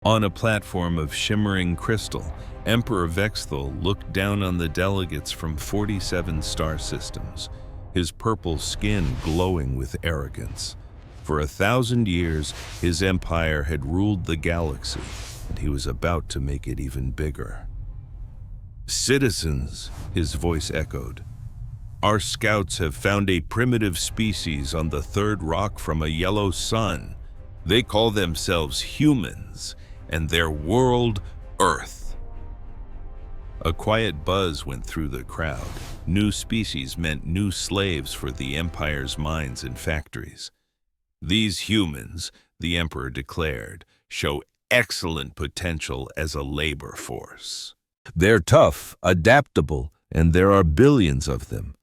On a platform of shimmering crystal, Emperor Vexthal looked down on the delegates from 47 star systems, his purple skin glowing with arrogance. For 1,000 years, his empire had ruled the galaxy, and he was about to make it even bigger. "Citizens," his voice echoed, "our scouts have found a primitive species on the third rock from a yellow sun. They call themselves humans, and their world, Earth." A quiet buzz went through the crowd. New species meant new slaves for the Empire's mines and factories. "These humans," the Emperor declared, "show excellent potential as a labor force. They're tough, adaptable, and there are billions of them.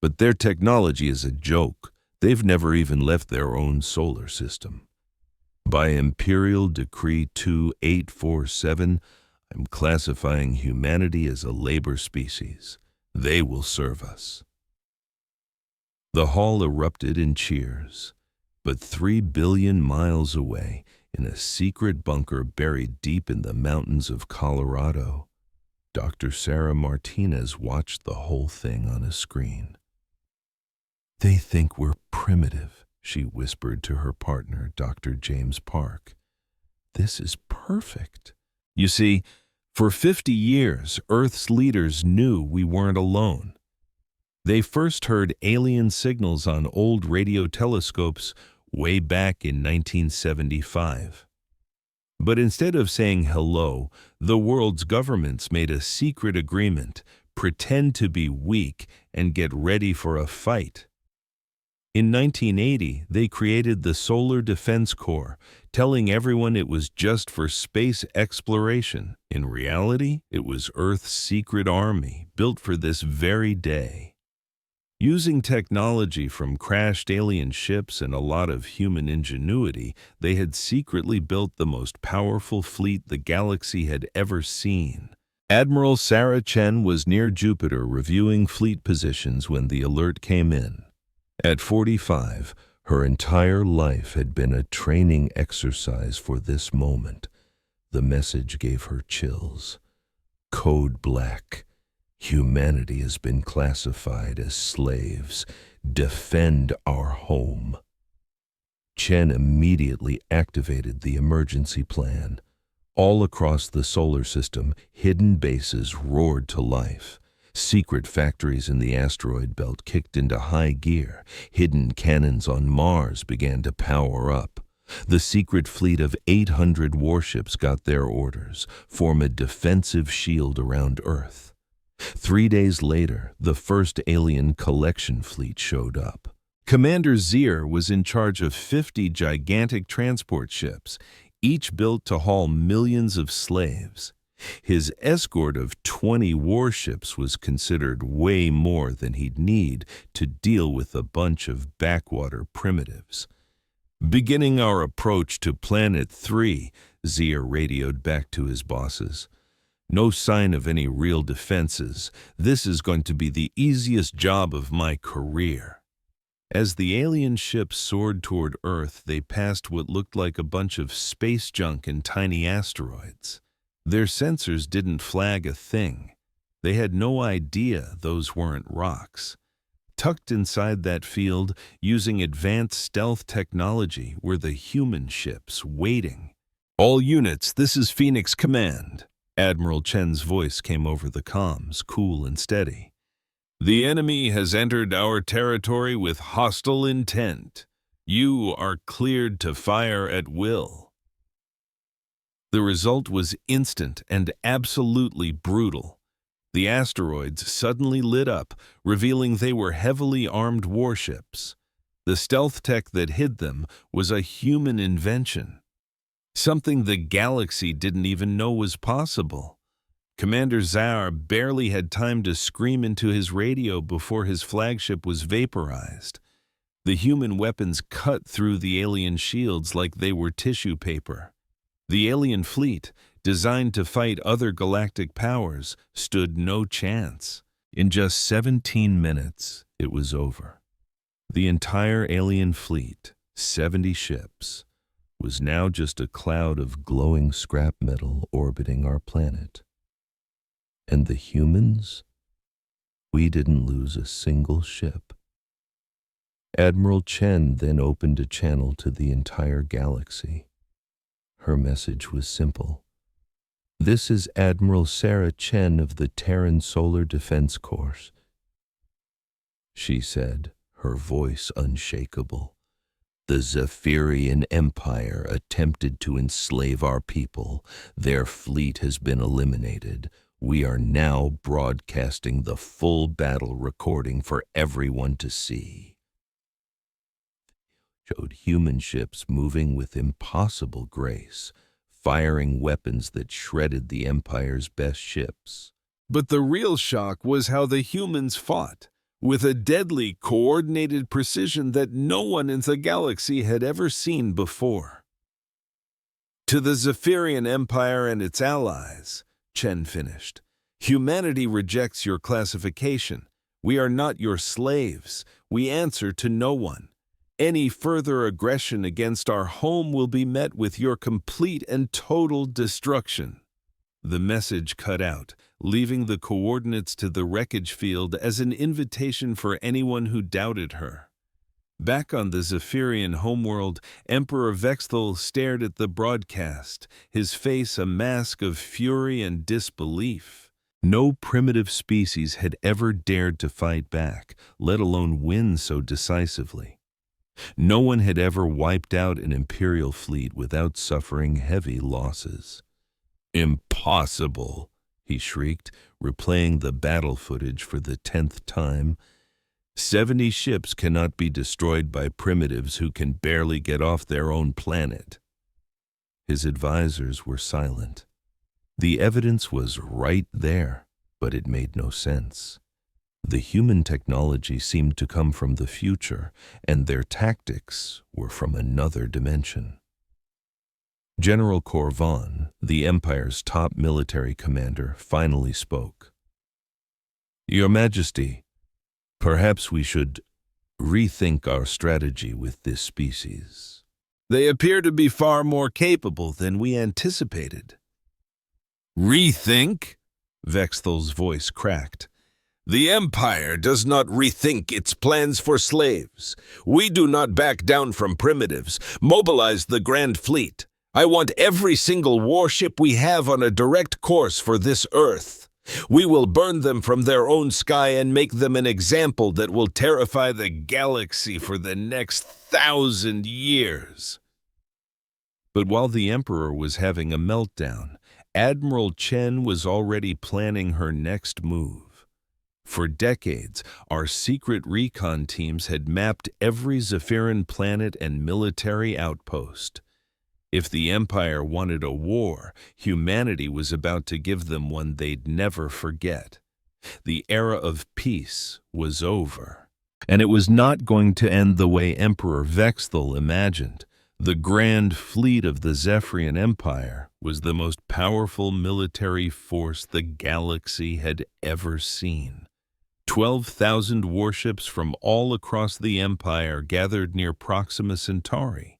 But their technology is a joke. They've never even left their own solar system. By Imperial Decree 2847, I'm classifying humanity as a labor species. They will serve us." The hall erupted in cheers, but 3 billion miles away, in a secret bunker buried deep in the mountains of Colorado, Dr. Sarah Martinez watched the whole thing on a screen. "They think we're primitive," she whispered to her partner, Dr. James Park. "This is perfect." You see, for 50 years, Earth's leaders knew we weren't alone. They first heard alien signals on old radio telescopes way back in 1975. But instead of saying hello, the world's governments made a secret agreement: pretend to be weak and get ready for a fight. In 1980, they created the Solar Defense Corps, telling everyone it was just for space exploration. In reality, it was Earth's secret army, built for this very day. Using technology from crashed alien ships and a lot of human ingenuity, they had secretly built the most powerful fleet the galaxy had ever seen. Admiral Sarah Chen was near Jupiter reviewing fleet positions when the alert came in. At 45, her entire life had been a training exercise for this moment. The message gave her chills. Code Black. Humanity has been classified as slaves. Defend our home. Chen immediately activated the emergency plan. All across the solar system, hidden bases roared to life. Secret factories in the asteroid belt kicked into high gear. Hidden cannons on Mars began to power up. The secret fleet of 800 warships got their orders: form a defensive shield around Earth. 3 days later, the first alien collection fleet showed up. Commander Zier was in charge of 50 gigantic transport ships, each built to haul millions of slaves. His escort of 20 warships was considered way more than he'd need to deal with a bunch of backwater primitives. "Beginning our approach to Planet 3, Zier radioed back to his bosses. "No sign of any real defenses. This is going to be the easiest job of my career." As the alien ships soared toward Earth, they passed what looked like a bunch of space junk and tiny asteroids. Their sensors didn't flag a thing. They had no idea those weren't rocks. Tucked inside that field, using advanced stealth technology, were the human ships waiting. "All units, this is Phoenix Command." Admiral Chen's voice came over the comms, cool and steady. "The enemy has entered our territory with hostile intent. You are cleared to fire at will." The result was instant and absolutely brutal. The asteroids suddenly lit up, revealing they were heavily armed warships. The stealth tech that hid them was a human invention, something the galaxy didn't even know was possible. Commander Zaar barely had time to scream into his radio before his flagship was vaporized. The human weapons cut through the alien shields like they were tissue paper. The alien fleet, designed to fight other galactic powers, stood no chance. In just 17 minutes, it was over. The entire alien fleet, 70 ships, was now just a cloud of glowing scrap metal orbiting our planet. And the humans? We didn't lose a single ship. Admiral Chen then opened a channel to the entire galaxy. Her message was simple. "This is Admiral Sarah Chen of the Terran Solar Defense Corps," she said, her voice unshakable. "The Zephyrian Empire attempted to enslave our people. Their fleet has been eliminated. We are now broadcasting the full battle recording for everyone to see." Showed human ships moving with impossible grace, firing weapons that shredded the Empire's best ships. But the real shock was how the humans fought, with a deadly, coordinated precision that no one in the galaxy had ever seen before. "To the Zephyrian Empire and its allies," Chen finished, "humanity rejects your classification. We are not your slaves. We answer to no one. Any further aggression against our home will be met with your complete and total destruction." The message cut out, leaving the coordinates to the wreckage field as an invitation for anyone who doubted her. Back on the Zephyrian homeworld, Emperor Vexthul stared at the broadcast, his face a mask of fury and disbelief. No primitive species had ever dared to fight back, let alone win so decisively. No one had ever wiped out an Imperial fleet without suffering heavy losses. "Impossible!" he shrieked, replaying the battle footage for the 10th time. 70 ships cannot be destroyed by primitives who can barely get off their own planet." His advisors were silent. The evidence was right there, but it made no sense. The human technology seemed to come from the future, and their tactics were from another dimension. General Corvan, the Empire's top military commander, finally spoke. "Your Majesty, perhaps we should rethink our strategy with this species. They appear to be far more capable than we anticipated." "Rethink?" Vexthul's voice cracked. "The Empire does not rethink its plans for slaves. We do not back down from primitives. Mobilize the Grand Fleet. I want every single warship we have on a direct course for this Earth. We will burn them from their own sky and make them an example that will terrify the galaxy for the next 1,000 years." But while the Emperor was having a meltdown, Admiral Chen was already planning her next move. For decades, our secret recon teams had mapped every Zephyrian planet and military outpost. If the Empire wanted a war, humanity was about to give them one they'd never forget. The era of peace was over. And it was not going to end the way Emperor Vexthul imagined. The grand fleet of the Zephyrian Empire was the most powerful military force the galaxy had ever seen. 12,000 warships from all across the Empire gathered near Proxima Centauri.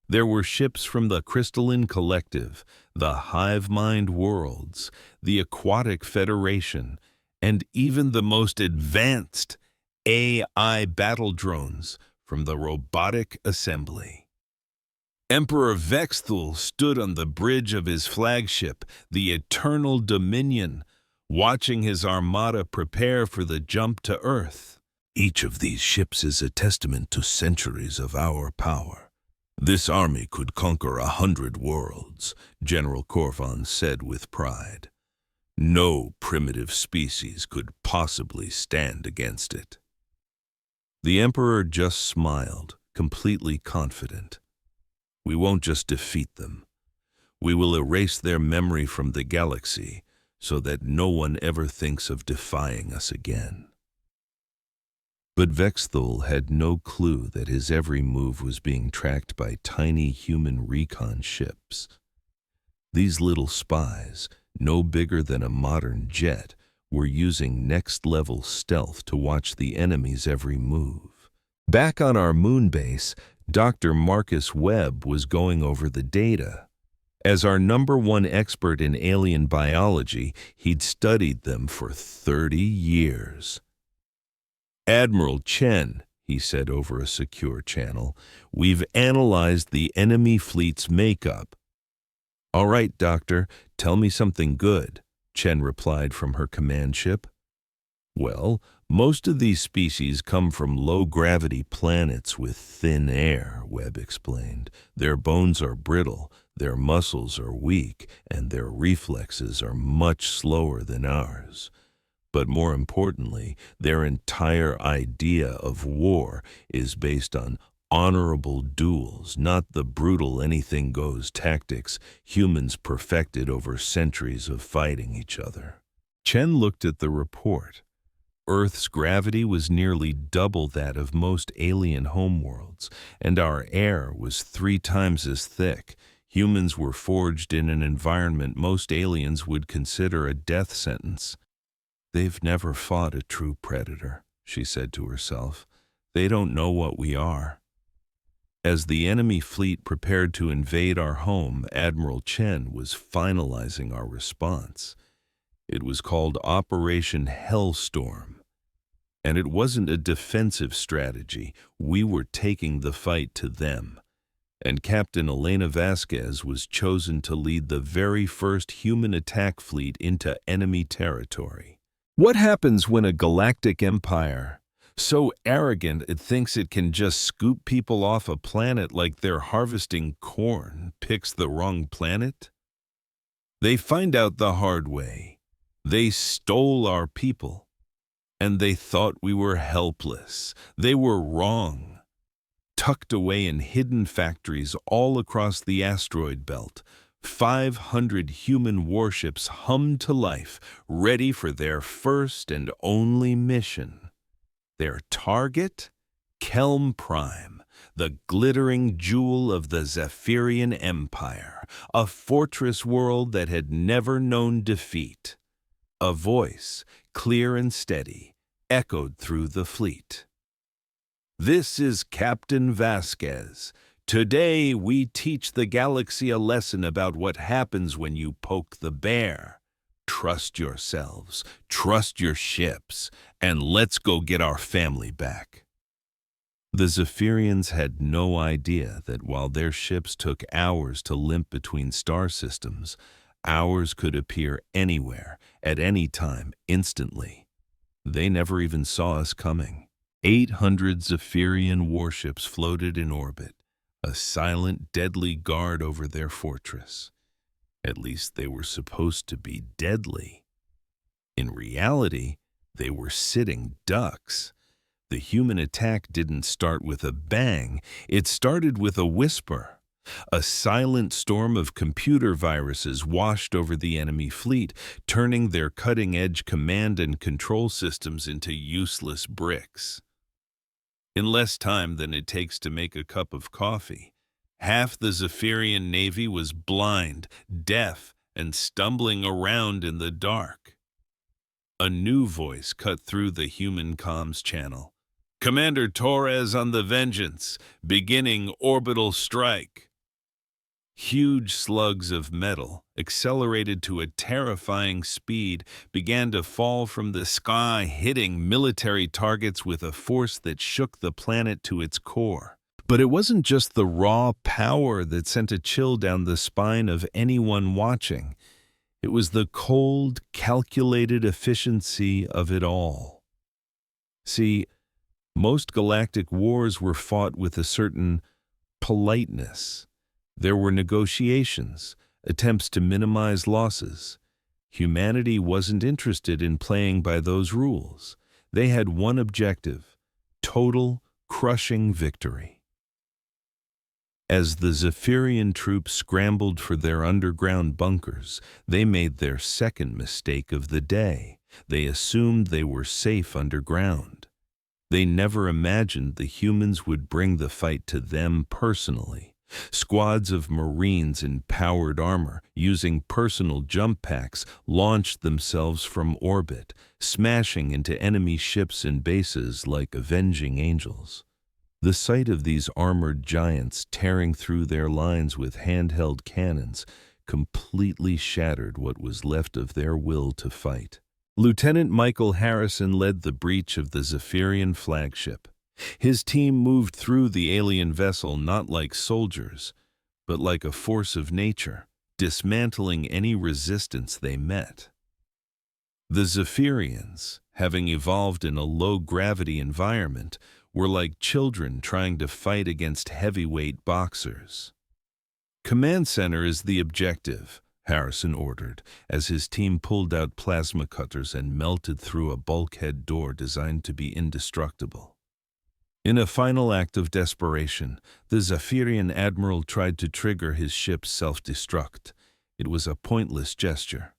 There were ships from the Crystalline Collective, the Hive Mind Worlds, the Aquatic Federation, and even the most advanced AI battle drones from the Robotic Assembly. Emperor Vexthul stood on the bridge of his flagship, the Eternal Dominion, watching his armada prepare for the jump to Earth. "Each of these ships is a testament to centuries of our power. This army could conquer 100 worlds," General Corvan said with pride. "No primitive species could possibly stand against it." The Emperor just smiled, completely confident. "We won't just defeat them. We will erase their memory from the galaxy, so that no one ever thinks of defying us again." But Vexthul had no clue that his every move was being tracked by tiny human recon ships. These little spies, no bigger than a modern jet, were using next-level stealth to watch the enemy's every move. Back on our moon base, Dr. Marcus Webb was going over the data. As our #1 expert in alien biology, he'd studied them for 30 years. "Admiral Chen," he said over a secure channel, "we've analyzed the enemy fleet's makeup." "All right, Doctor, tell me something good," Chen replied from her command ship. "Well, most of these species come from low-gravity planets with thin air," Webb explained. "Their bones are brittle, their muscles are weak, and their reflexes are much slower than ours. But more importantly, their entire idea of war is based on honorable duels, not the brutal anything-goes tactics humans perfected over centuries of fighting each other." Chen looked at the report. Earth's gravity was nearly double that of most alien homeworlds, and our air was 3 times as thick. Humans were forged in an environment most aliens would consider a death sentence. "They've never fought a true predator," she said to herself. "They don't know what we are." As the enemy fleet prepared to invade our home, Admiral Chen was finalizing our response. It was called Operation Hellstorm. And it wasn't a defensive strategy. We were taking the fight to them. And Captain Elena Vasquez was chosen to lead the very first human attack fleet into enemy territory. What happens when a galactic empire, so arrogant it thinks it can just scoop people off a planet like they're harvesting corn, picks the wrong planet? They find out the hard way. They stole our people. And they thought we were helpless. They were wrong. Tucked away in hidden factories all across the asteroid belt, 500 human warships hummed to life, ready for their first and only mission. Their target? Kelm Prime, the glittering jewel of the Zephyrian Empire, a fortress world that had never known defeat. A voice, clear and steady, echoed through the fleet. "This is Captain Vasquez. Today we teach the galaxy a lesson about what happens when you poke the bear. Trust yourselves, trust your ships, and let's go get our family back." The Zephyrians had no idea that while their ships took hours to limp between star systems, ours could appear anywhere, at any time, instantly. They never even saw us coming. 800 Zephyrian warships floated in orbit, a silent, deadly guard over their fortress. At least they were supposed to be deadly. In reality, they were sitting ducks. The human attack didn't start with a bang, it started with a whisper. A silent storm of computer viruses washed over the enemy fleet, turning their cutting-edge command and control systems into useless bricks. In less time than it takes to make a cup of coffee, half the Zephyrian Navy was blind, deaf, and stumbling around in the dark. A new voice cut through the human comms channel. "Commander Torres on the Vengeance, beginning orbital strike." Huge slugs of metal, accelerated to a terrifying speed, began to fall from the sky, hitting military targets with a force that shook the planet to its core. But it wasn't just the raw power that sent a chill down the spine of anyone watching. It was the cold, calculated efficiency of it all. See, most galactic wars were fought with a certain politeness. There were negotiations, attempts to minimize losses. Humanity wasn't interested in playing by those rules. They had one objective: total, crushing victory. As the Zephyrian troops scrambled for their underground bunkers, they made their second mistake of the day. They assumed they were safe underground. They never imagined the humans would bring the fight to them personally. Squads of Marines in powered armor, using personal jump packs, launched themselves from orbit, smashing into enemy ships and bases like avenging angels. The sight of these armored giants tearing through their lines with handheld cannons completely shattered what was left of their will to fight. Lieutenant Michael Harrison led the breach of the Zephyrian flagship. His team moved through the alien vessel not like soldiers, but like a force of nature, dismantling any resistance they met. The Zephyrians, having evolved in a low-gravity environment, were like children trying to fight against heavyweight boxers. "Command center is the objective," Harrison ordered, as his team pulled out plasma cutters and melted through a bulkhead door designed to be indestructible. In a final act of desperation, the Zephyrian admiral tried to trigger his ship's self-destruct. It was a pointless gesture.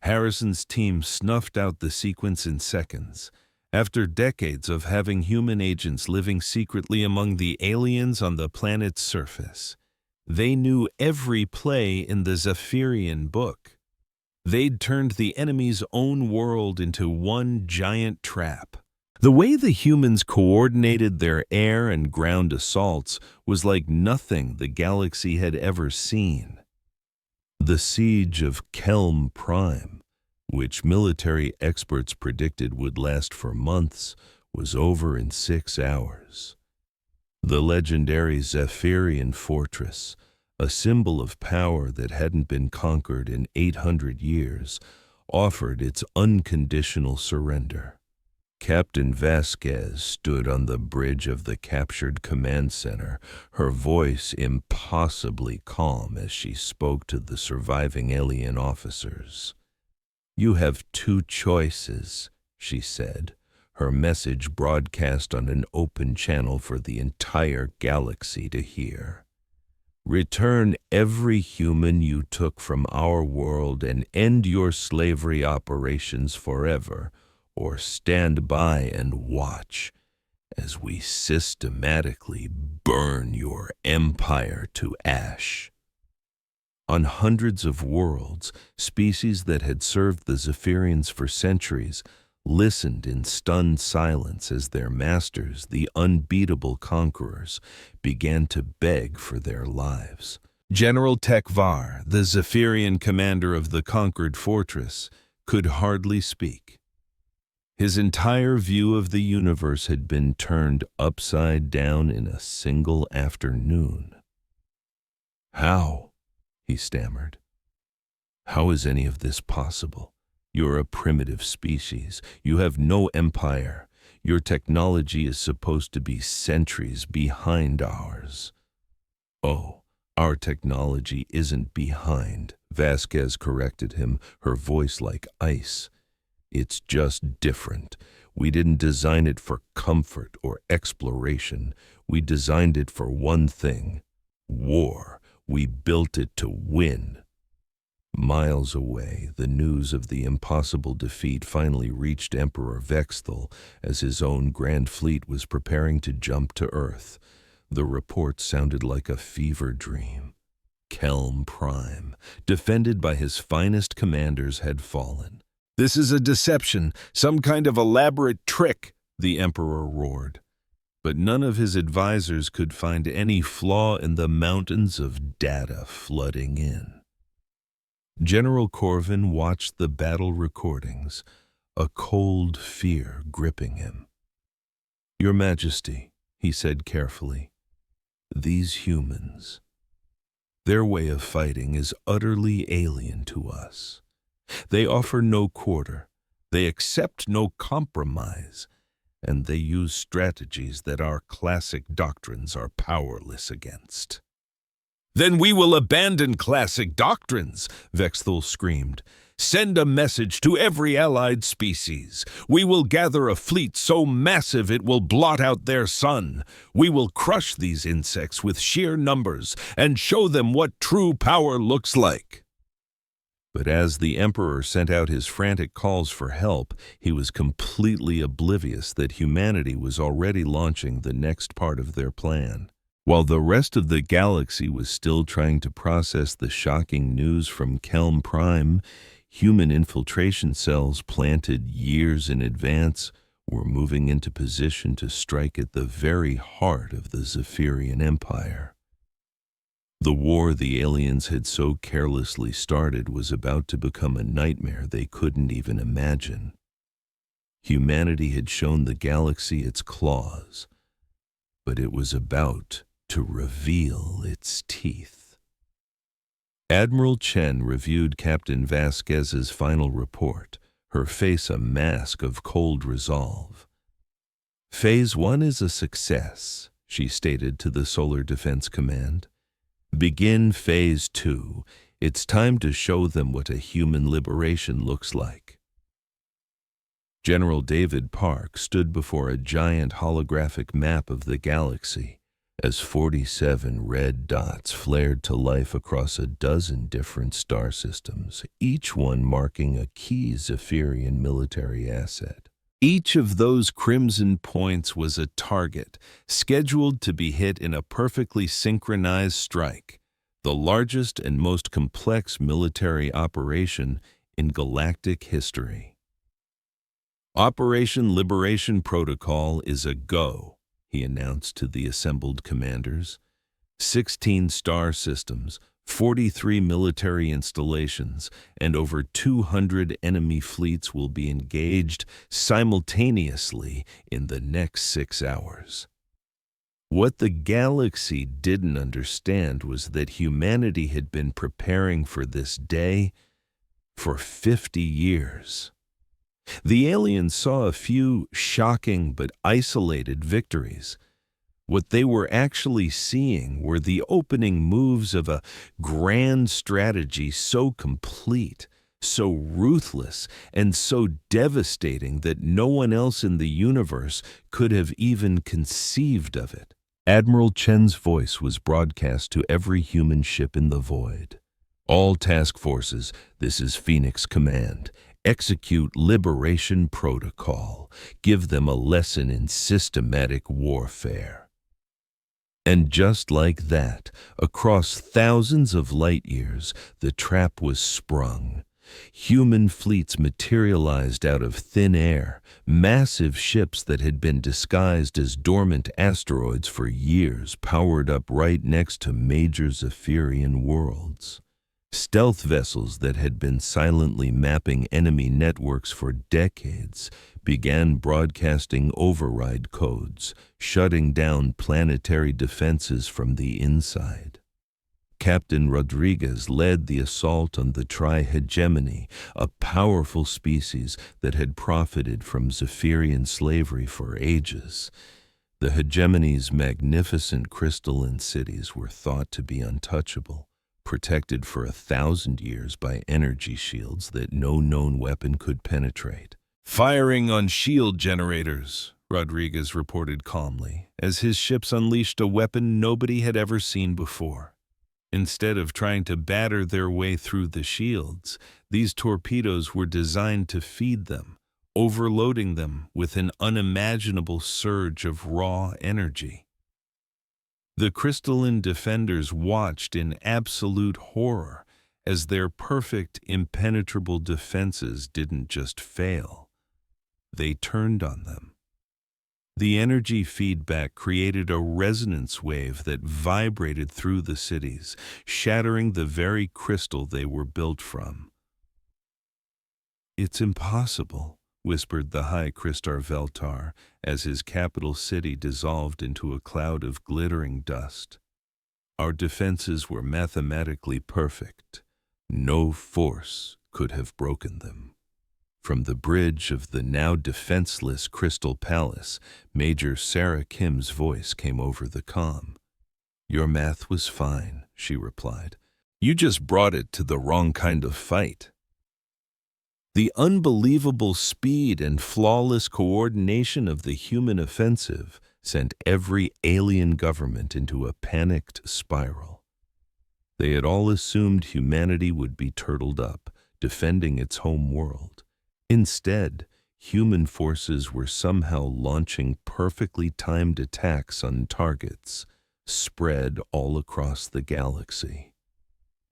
Harrison's team snuffed out the sequence in seconds. After decades of having human agents living secretly among the aliens on the planet's surface, they knew every play in the Zephyrian book. They'd turned the enemy's own world into one giant trap. The way the humans coordinated their air and ground assaults was like nothing the galaxy had ever seen. The siege of Kelm Prime, which military experts predicted would last for months, was over in 6 hours. The legendary Zephyrian fortress, a symbol of power that hadn't been conquered in 800 years, offered its unconditional surrender. Captain Vasquez stood on the bridge of the captured command center, her voice impossibly calm as she spoke to the surviving alien officers. "You have 2 choices," she said, her message broadcast on an open channel for the entire galaxy to hear. "Return every human you took from our world and end your slavery operations forever, or stand by and watch as we systematically burn your empire to ash." On hundreds of worlds, species that had served the Zephyrians for centuries listened in stunned silence as their masters, the unbeatable conquerors, began to beg for their lives. General Tekvar, the Zephyrian commander of the conquered fortress, could hardly speak. His entire view of the universe had been turned upside down in a single afternoon. "How?" he stammered. "How is any of this possible? You're a primitive species. You have no empire. Your technology is supposed to be centuries behind ours." "Oh, our technology isn't behind," Vasquez corrected him, her voice like ice. "It's just different. We didn't design it for comfort or exploration. We designed it for one thing: war. We built it to win." Miles away, the news of the impossible defeat finally reached Emperor Vexthal as his own grand fleet was preparing to jump to Earth. The report sounded like a fever dream. Kelm Prime, defended by his finest commanders, had fallen. "This is a deception, some kind of elaborate trick," the Emperor roared. But none of his advisors could find any flaw in the mountains of data flooding in. General Corvin watched the battle recordings, a cold fear gripping him. "Your Majesty," he said carefully, "these humans, their way of fighting is utterly alien to us. They offer no quarter, they accept no compromise, and they use strategies that our classic doctrines are powerless against." "Then we will abandon classic doctrines," Vexthal screamed. "Send a message to every allied species. We will gather a fleet so massive it will blot out their sun. We will crush these insects with sheer numbers and show them what true power looks like." But as the Emperor sent out his frantic calls for help, he was completely oblivious that humanity was already launching the next part of their plan. While the rest of the galaxy was still trying to process the shocking news from Kelm Prime, human infiltration cells planted years in advance were moving into position to strike at the very heart of the Zephyrian Empire. The war the aliens had so carelessly started was about to become a nightmare they couldn't even imagine. Humanity had shown the galaxy its claws, but it was about to reveal its teeth. Admiral Chen reviewed Captain Vasquez's final report, her face a mask of cold resolve. "Phase 1 is a success," she stated to the Solar Defense Command. "Begin Phase 2. It's time to show them what a human liberation looks like." General David Park stood before a giant holographic map of the galaxy as 47 red dots flared to life across a dozen different star systems, each one marking a key Zephyrian military asset. Each of those crimson points was a target, scheduled to be hit in a perfectly synchronized strike, the largest and most complex military operation in galactic history. "Operation Liberation Protocol is a go," he announced to the assembled commanders. 16 star systems, 43 military installations, and over 200 enemy fleets will be engaged simultaneously in the next 6 hours. What the galaxy didn't understand was that humanity had been preparing for this day for 50 years. The aliens saw a few shocking but isolated victories. What they were actually seeing were the opening moves of a grand strategy so complete, so ruthless, and so devastating that no one else in the universe could have even conceived of it. Admiral Chen's voice was broadcast to every human ship in the void. "All task forces, this is Phoenix Command. Execute Liberation Protocol. Give them a lesson in systematic warfare." And just like that, across thousands of light years, the trap was sprung. Human fleets materialized out of thin air, massive ships that had been disguised as dormant asteroids for years, powered up right next to major Zephyrian worlds. Stealth vessels that had been silently mapping enemy networks for decades began broadcasting override codes, shutting down planetary defenses from the inside. Captain Rodriguez led the assault on the Tri-Hegemony, a powerful species that had profited from Zephyrian slavery for ages. The Hegemony's magnificent crystalline cities were thought to be untouchable, protected for 1,000 years by energy shields that no known weapon could penetrate. "Firing on shield generators," Rodriguez reported calmly, as his ships unleashed a weapon nobody had ever seen before. Instead of trying to batter their way through the shields, these torpedoes were designed to feed them, overloading them with an unimaginable surge of raw energy. The crystalline defenders watched in absolute horror as their perfect, impenetrable defenses didn't just fail. They turned on them. The energy feedback created a resonance wave that vibrated through the cities, shattering the very crystal they were built from. "It's impossible," whispered the High Crystar Veltar as his capital city dissolved into a cloud of glittering dust. "Our defenses were mathematically perfect. No force could have broken them." From the bridge of the now defenseless Crystal Palace, Major Sarah Kim's voice came over the comm. "Your math was fine," she replied. "You just brought it to the wrong kind of fight." The unbelievable speed and flawless coordination of the human offensive sent every alien government into a panicked spiral. They had all assumed humanity would be turtled up, defending its home world. Instead, human forces were somehow launching perfectly timed attacks on targets, spread all across the galaxy.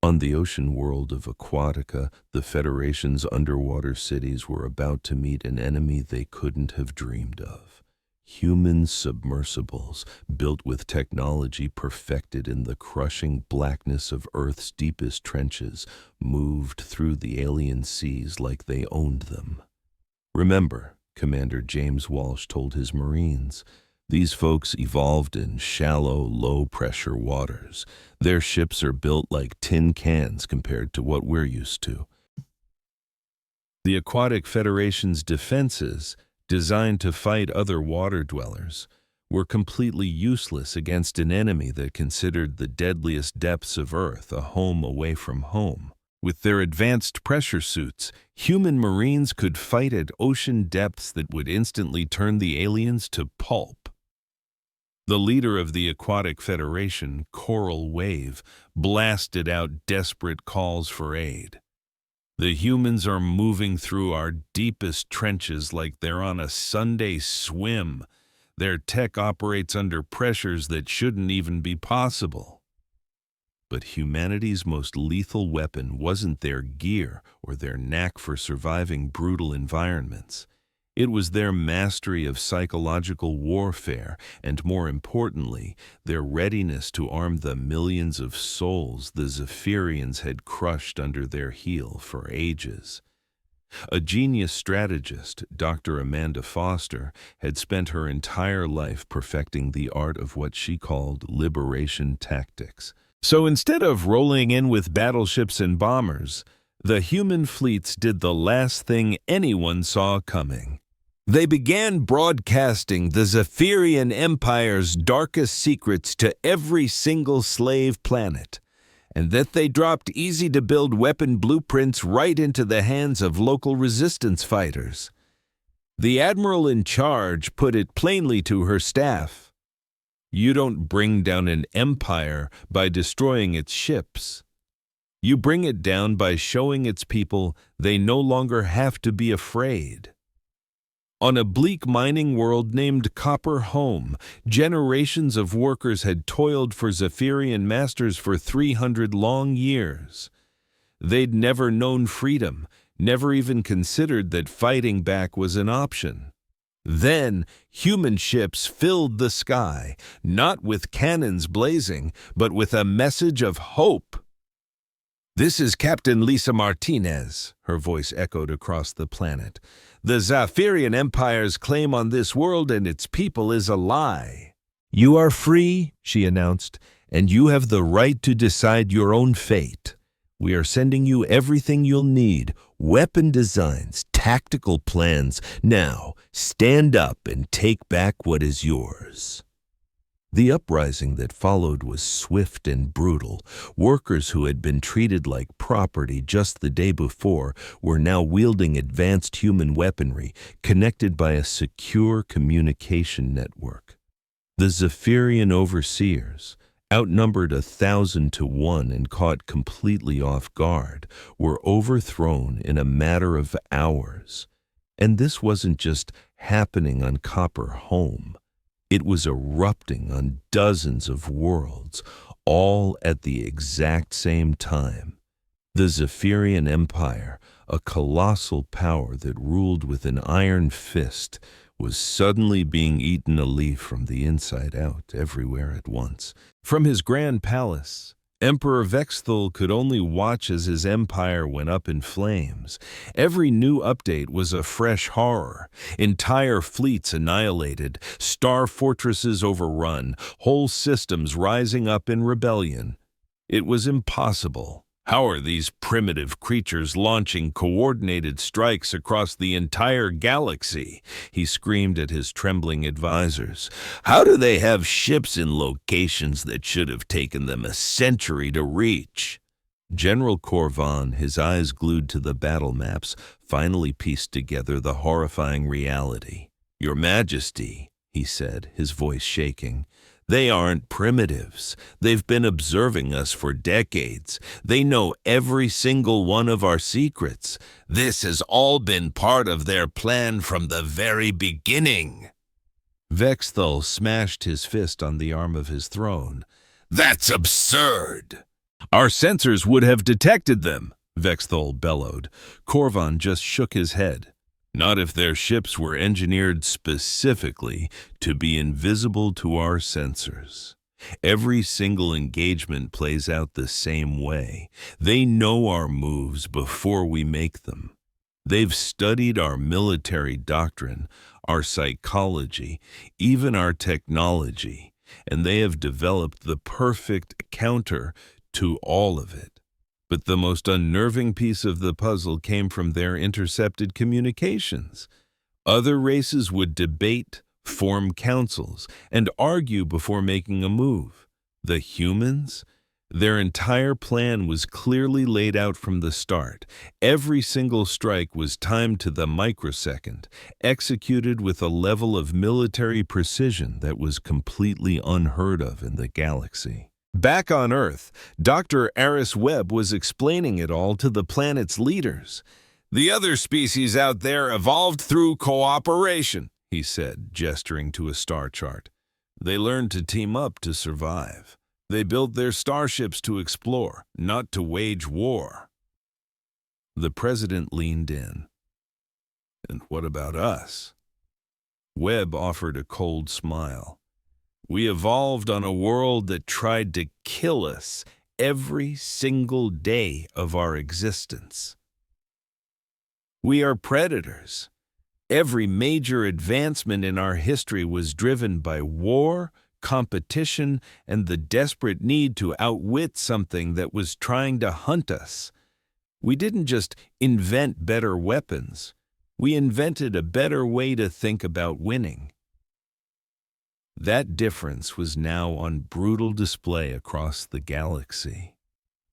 On the ocean world of Aquatica, the Federation's underwater cities were about to meet an enemy they couldn't have dreamed of. Human submersibles, built with technology perfected in the crushing blackness of Earth's deepest trenches, moved through the alien seas like they owned them. Remember, Commander James Walsh told his Marines, these folks evolved in shallow, low-pressure waters. Their ships are built like tin cans compared to what we're used to. The Aquatic Federation's defenses, designed to fight other water dwellers, were completely useless against an enemy that considered the deadliest depths of Earth a home away from home. With their advanced pressure suits, human Marines could fight at ocean depths that would instantly turn the aliens to pulp. The leader of the Aquatic Federation, Coral Wave, blasted out desperate calls for aid. The humans are moving through our deepest trenches like they're on a Sunday swim. Their tech operates under pressures that shouldn't even be possible. But humanity's most lethal weapon wasn't their gear or their knack for surviving brutal environments. It was their mastery of psychological warfare and, more importantly, their readiness to arm the millions of souls the Zephyrians had crushed under their heel for ages. A genius strategist, Dr. Amanda Foster, had spent her entire life perfecting the art of what she called liberation tactics. So instead of rolling in with battleships and bombers, the human fleets did the last thing anyone saw coming. They began broadcasting the Zephyrian Empire's darkest secrets to every single slave planet, and that they dropped easy-to-build weapon blueprints right into the hands of local resistance fighters. The admiral in charge put it plainly to her staff, "You don't bring down an empire by destroying its ships. You bring it down by showing its people they no longer have to be afraid." On a bleak mining world named Copper Home, generations of workers had toiled for Zephyrian masters for 300 long years. They'd never known freedom, never even considered that fighting back was an option. Then, human ships filled the sky, not with cannons blazing, but with a message of hope. "This is Captain Lisa Martinez," her voice echoed across the planet. "The Zephyrian Empire's claim on this world and its people is a lie." "You are free," she announced, "and you have the right to decide your own fate. We are sending you everything you'll need, weapon designs, tactical plans. Now, stand up and take back what is yours." The uprising that followed was swift and brutal. Workers who had been treated like property just the day before were now wielding advanced human weaponry, connected by a secure communication network. The Zephyrian overseers, outnumbered 1,000 to 1 and caught completely off guard, were overthrown in a matter of hours. And this wasn't just happening on Copper Home. It was erupting on dozens of worlds, all at the exact same time. The Zephyrian Empire, a colossal power that ruled with an iron fist, was suddenly being eaten alive from the inside out, everywhere at once. From his grand palace, Emperor Vexthul could only watch as his empire went up in flames. Every new update was a fresh horror. Entire fleets annihilated, star fortresses overrun, whole systems rising up in rebellion. It was impossible. How are these primitive creatures launching coordinated strikes across the entire galaxy? He screamed at his trembling advisors. How do they have ships in locations that should have taken them a century to reach? General Corvan, his eyes glued to the battle maps, finally pieced together the horrifying reality. "Your Majesty," he said, his voice shaking, "they aren't primitives. They've been observing us for decades. They know every single one of our secrets. This has all been part of their plan from the very beginning." Vexthul smashed his fist on the arm of his throne. "That's absurd!" Our sensors would have detected them, Vexthol bellowed. Korvan just shook his head. Not if their ships were engineered specifically to be invisible to our sensors. Every single engagement plays out the same way. They know our moves before we make them. They've studied our military doctrine, our psychology, even our technology, and they have developed the perfect counter to all of it. But the most unnerving piece of the puzzle came from their intercepted communications. Other races would debate, form councils, and argue before making a move. The humans? Their entire plan was clearly laid out from the start. Every single strike was timed to the microsecond, executed with a level of military precision that was completely unheard of in the galaxy. Back on Earth, Dr. Aris Webb was explaining it all to the planet's leaders. "The other species out there evolved through cooperation," he said, gesturing to a star chart. "They learned to team up to survive. They built their starships to explore, not to wage war." The president leaned in. "And what about us?" Webb offered a cold smile. "We evolved on a world that tried to kill us every single day of our existence. We are predators. Every major advancement in our history was driven by war, competition, and the desperate need to outwit something that was trying to hunt us. We didn't just invent better weapons. We invented a better way to think about winning." That difference was now on brutal display across the galaxy.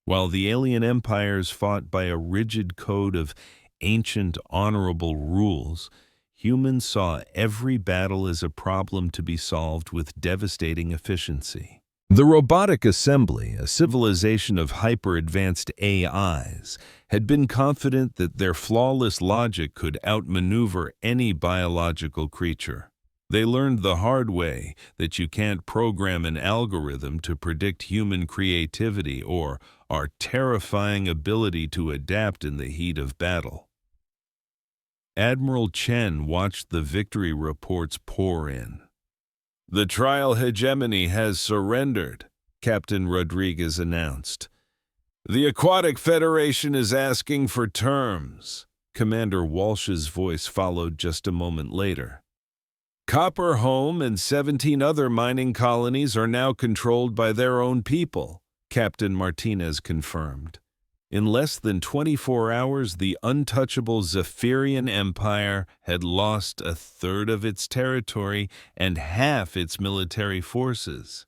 While the alien empires fought by a rigid code of ancient honorable rules, humans saw every battle as a problem to be solved with devastating efficiency. The robotic assembly, a civilization of hyper-advanced AIs, had been confident that their flawless logic could outmaneuver any biological creature. They learned the hard way that you can't program an algorithm to predict human creativity or our terrifying ability to adapt in the heat of battle. Admiral Chen watched the victory reports pour in. "The trial hegemony has surrendered," Captain Rodriguez announced. "The Aquatic Federation is asking for terms." Commander Walsh's voice followed just a moment later. "Copper Home and 17 other mining colonies are now controlled by their own people," Captain Martinez confirmed. In less than 24 hours, the untouchable Zephyrian Empire had lost a third of its territory and half its military forces.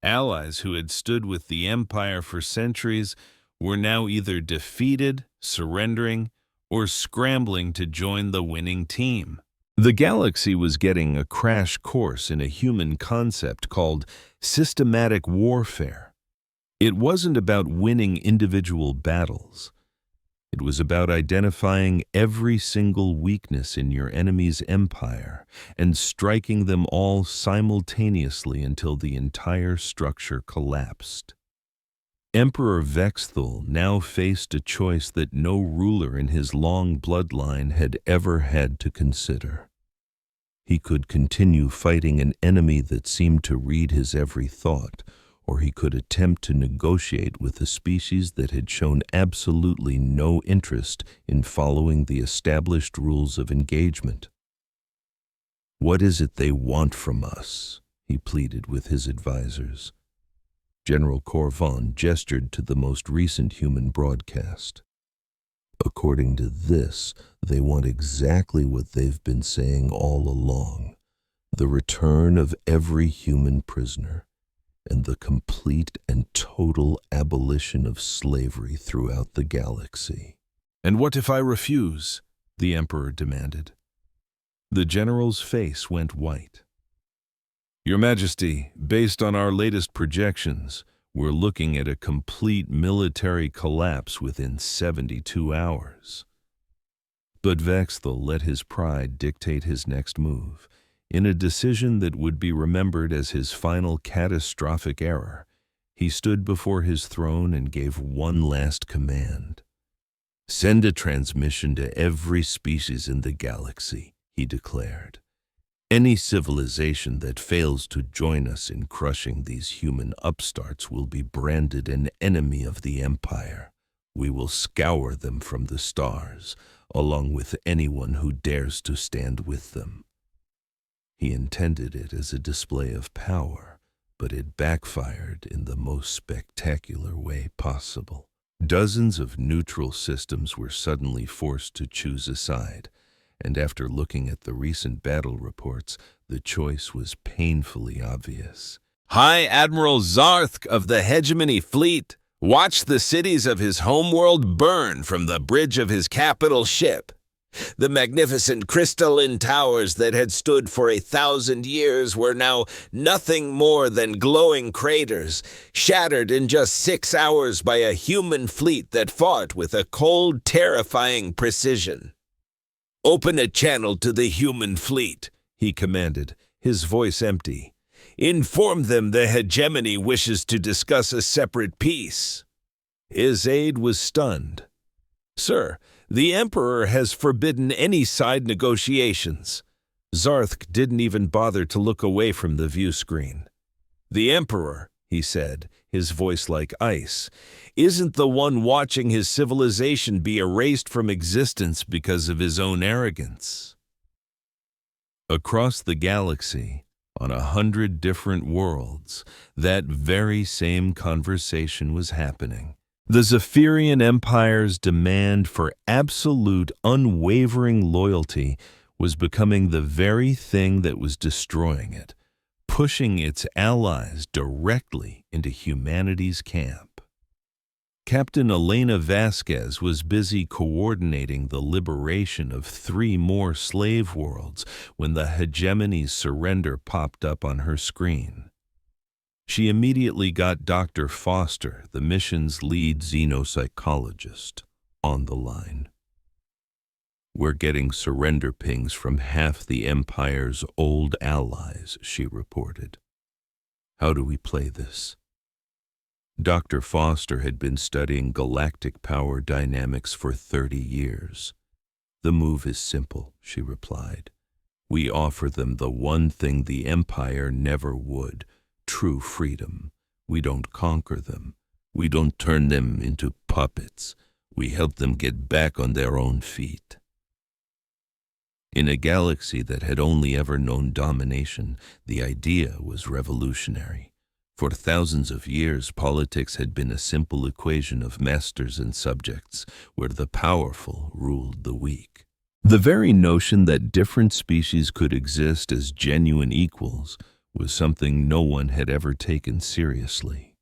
Allies who had stood with the Empire for centuries were now either defeated, surrendering, or scrambling to join the winning team. The galaxy was getting a crash course in a human concept called systematic warfare. It wasn't about winning individual battles. It was about identifying every single weakness in your enemy's empire and striking them all simultaneously until the entire structure collapsed. Emperor Vexthul now faced a choice that no ruler in his long bloodline had ever had to consider. He could continue fighting an enemy that seemed to read his every thought, or he could attempt to negotiate with a species that had shown absolutely no interest in following the established rules of engagement. "What is it they want from us?" he pleaded with his advisors. General Korvan gestured to the most recent human broadcast. "According to this, they want exactly what they've been saying all along, the return of every human prisoner, and the complete and total abolition of slavery throughout the galaxy." "And what if I refuse?" the Emperor demanded. The general's face went white. "Your Majesty, based on our latest projections, we're looking at a complete military collapse within 72 hours. But Vexthul let his pride dictate his next move. In a decision that would be remembered as his final catastrophic error, He stood before his throne and gave one last command. "Send a transmission to every species in the galaxy," he declared. "Any civilization that fails to join us in crushing these human upstarts will be branded an enemy of the Empire. We will scour them from the stars, along with anyone who dares to stand with them." He intended it as a display of power, but it backfired in the most spectacular way possible. Dozens of neutral systems were suddenly forced to choose a side, and after looking at the recent battle reports, the choice was painfully obvious. High Admiral Zarth of the Hegemony Fleet watched the cities of his homeworld burn from the bridge of his capital ship. The magnificent crystalline towers that had stood for 1,000 years were now nothing more than glowing craters, shattered in just 6 hours by a human fleet that fought with a cold, terrifying precision. "Open a channel to the human fleet," he commanded, his voice empty. "Inform them the hegemony wishes to discuss a separate peace." His aide was stunned. "Sir, the Emperor has forbidden any side negotiations." Zarth didn't even bother to look away from the view screen. "The Emperor," he said, his voice like ice, "isn't the one watching his civilization be erased from existence because of his own arrogance." Across the galaxy, on 100 different worlds, that very same conversation was happening. The Zephyrian Empire's demand for absolute, unwavering loyalty was becoming the very thing that was destroying it, pushing its allies directly into humanity's camp. Captain Elena Vasquez was busy coordinating the liberation of 3 more slave worlds when the hegemony's surrender popped up on her screen. She immediately got Dr. Foster, the mission's lead xenopsychologist, on the line. "We're getting surrender pings from half the Empire's old allies," she reported. "How do we play this?" Dr. Foster had been studying galactic power dynamics for 30 years. "The move is simple," she replied. "We offer them the one thing the Empire never would: true freedom. We don't conquer them. We don't turn them into puppets. We help them get back on their own feet." In a galaxy that had only ever known domination, the idea was revolutionary. For thousands of years, politics had been a simple equation of masters and subjects, where the powerful ruled the weak. The very notion that different species could exist as genuine equals was something no one had ever taken seriously.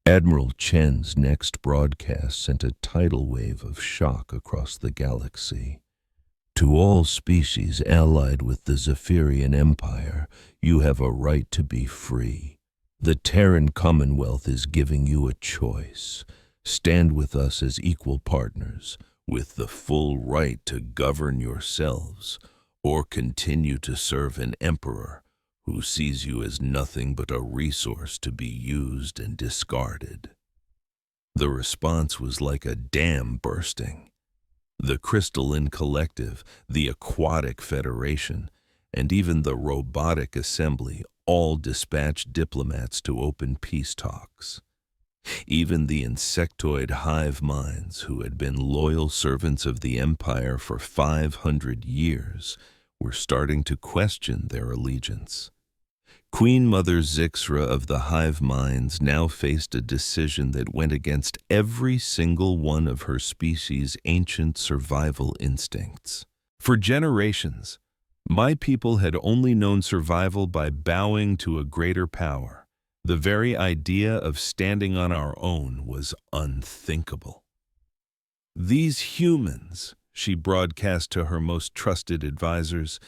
Admiral Chen's next broadcast sent a tidal wave of shock across the galaxy. "To all species allied with the Zephyrian Empire, you have a right to be free. The Terran Commonwealth is giving you a choice. Stand with us as equal partners, with the full right to govern yourselves, or continue to serve an emperor who sees you as nothing but a resource to be used and discarded." The response was like a dam bursting. The Crystalline Collective, the Aquatic Federation, and even the Robotic Assembly all dispatched diplomats to open peace talks. Even the insectoid hive minds, who had been loyal servants of the Empire for 500 years, were starting to question their allegiance. Queen Mother Zixra of the hive minds now faced a decision that went against every single one of her species' ancient survival instincts. For generations, my people had only known survival by bowing to a greater power. The very idea of standing on our own was unthinkable. "These humans," she broadcast to her most trusted advisors,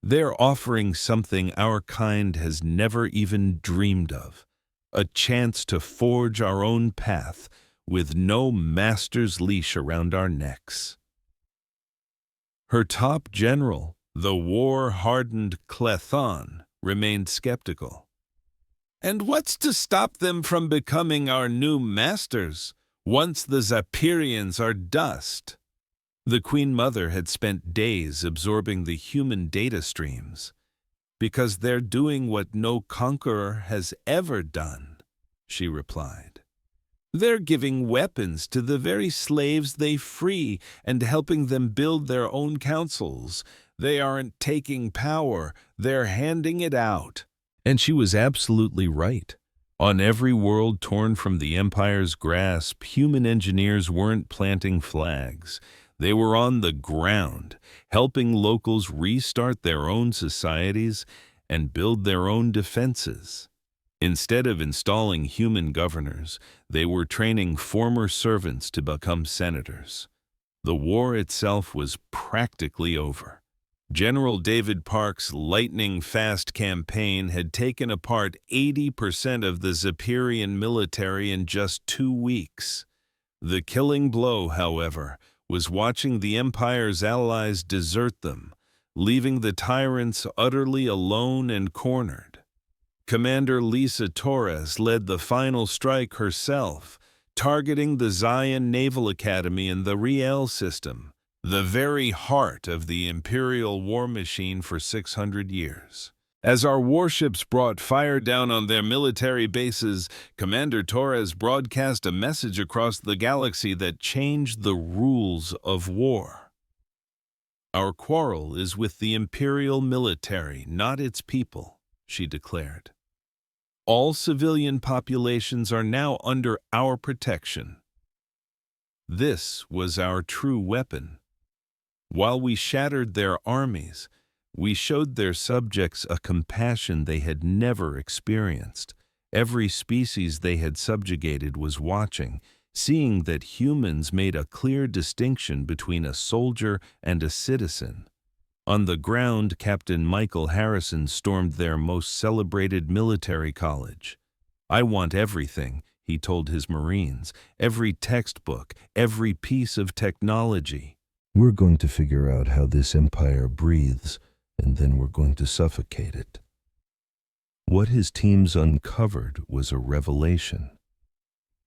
"they're offering something our kind has never even dreamed of, a chance to forge our own path with no master's leash around our necks." Her top general, the war-hardened Clethon, remained skeptical. And what's to stop them from becoming our new masters once the Zapirians are dust? The Queen Mother had spent days absorbing the human data streams, because they're doing what no conqueror has ever done, she replied. They're giving weapons to the very slaves they free and helping them build their own councils. They aren't taking power, they're handing it out. And she was absolutely right. On every world torn from the Empire's grasp, human engineers weren't planting flags. They were on the ground, helping locals restart their own societies and build their own defenses. Instead of installing human governors, they were training former servants to become senators. The war itself was practically over. General David Park's lightning-fast campaign had taken apart 80% of the Zapirian military in just 2 weeks. The killing blow, however, was watching the Empire's allies desert them, leaving the tyrants utterly alone and cornered. Commander Lisa Torres led the final strike herself, targeting the Zion Naval Academy and the Riel system, the very heart of the Imperial war machine for 600 years. As our warships brought fire down on their military bases, Commander Torres broadcast a message across the galaxy that changed the rules of war. Our quarrel is with the Imperial military, not its people, she declared. All civilian populations are now under our protection. This was our true weapon. While we shattered their armies, we showed their subjects a compassion they had never experienced. Every species they had subjugated was watching, seeing that humans made a clear distinction between a soldier and a citizen. On the ground, Captain Michael Harrison stormed their most celebrated military college. "I want everything," he told his Marines, "every textbook, every piece of technology. We're going to figure out how this empire breathes, and then we're going to suffocate it." What his teams uncovered was a revelation.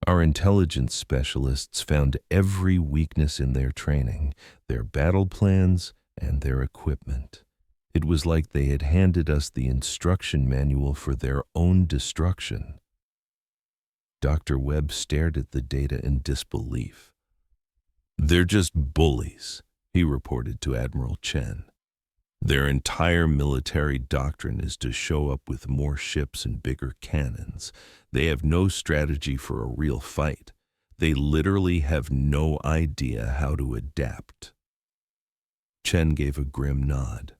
Our intelligence specialists found every weakness in their training, their battle plans, and their equipment. It was like they had handed us the instruction manual for their own destruction. Dr. Webb stared at the data in disbelief. "They're just bullies," he reported to Admiral Chen. "Their entire military doctrine is to show up with more ships and bigger cannons. They have no strategy for a real fight. They literally have no idea how to adapt." Chen gave a grim nod.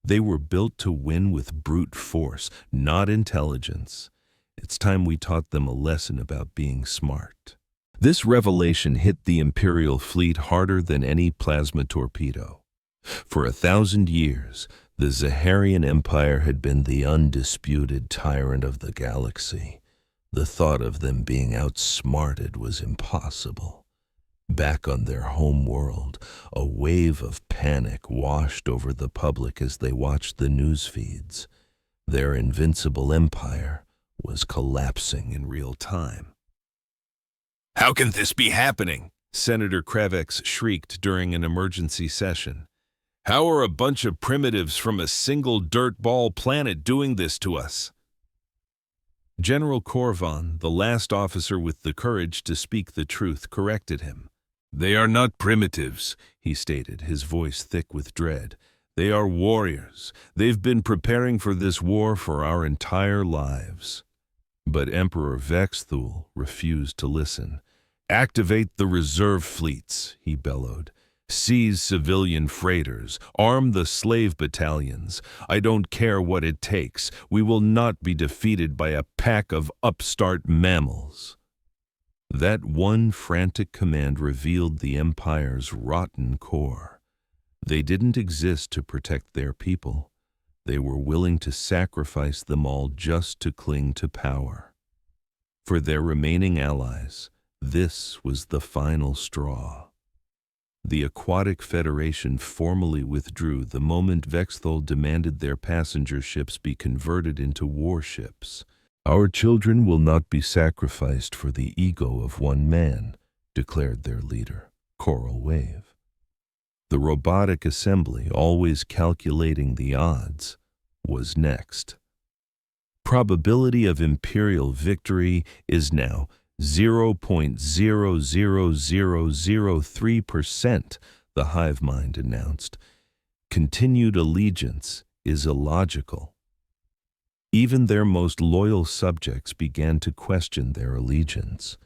"They were built to win with brute force, not intelligence. It's time we taught them a lesson about being smart." This revelation hit the Imperial fleet harder than any plasma torpedo. For 1,000 years, the Zaharian Empire had been the undisputed tyrant of the galaxy. The thought of them being outsmarted was impossible. Back on their home world, a wave of panic washed over the public as they watched the news feeds. Their invincible empire was collapsing in real time. "How can this be happening?" Senator Kravex shrieked during an emergency session. "How are a bunch of primitives from a single dirtball planet doing this to us?" General Corvan, the last officer with the courage to speak the truth, corrected him. "They are not primitives," he stated, his voice thick with dread. "They are warriors. They've been preparing for this war for our entire lives." But Emperor Vexthul refused to listen. "Activate the reserve fleets," he bellowed. "Seize civilian freighters. Arm the slave battalions. I don't care what it takes. We will not be defeated by a pack of upstart mammals." That one frantic command revealed the Empire's rotten core. They didn't exist to protect their people. They were willing to sacrifice them all just to cling to power. For their remaining allies, this was the final straw. The Aquatic Federation formally withdrew the moment Vexthul demanded their passenger ships be converted into warships. Our children will not be sacrificed for the ego of one man, declared their leader, Coral Wave. The robotic assembly, always calculating the odds, was next. Probability of imperial victory is now 0.00003%, the hive mind announced. Continued allegiance is illogical. Even their most loyal subjects began to question their allegiance.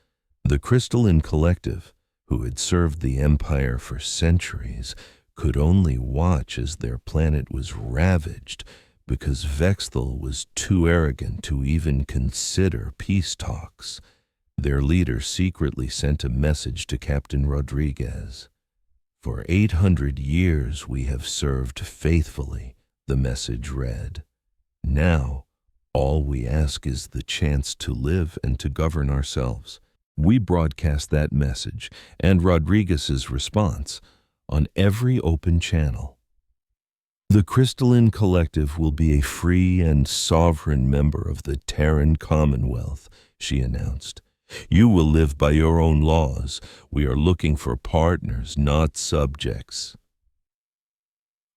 The crystalline collective, who had served the empire for centuries, could only watch as their planet was ravaged because Vexthal was too arrogant to even consider peace talks. Their leader secretly sent a message to Captain Rodriguez. "For 800 years we have served faithfully," the message read. "Now, all we ask is the chance to live and to govern ourselves." We broadcast that message and Rodriguez's response on every open channel. "The Crystalline Collective will be a free and sovereign member of the Terran Commonwealth," she announced. "You will live by your own laws. We are looking for partners, not subjects."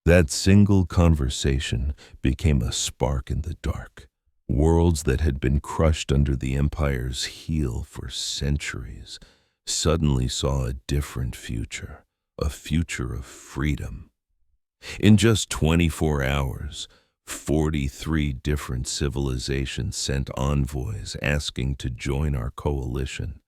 That single conversation became a spark in the dark. Worlds that had been crushed under the Empire's heel for centuries suddenly saw a different future, a future of freedom. In just 24 hours, 43 different civilizations sent envoys asking to join our coalition.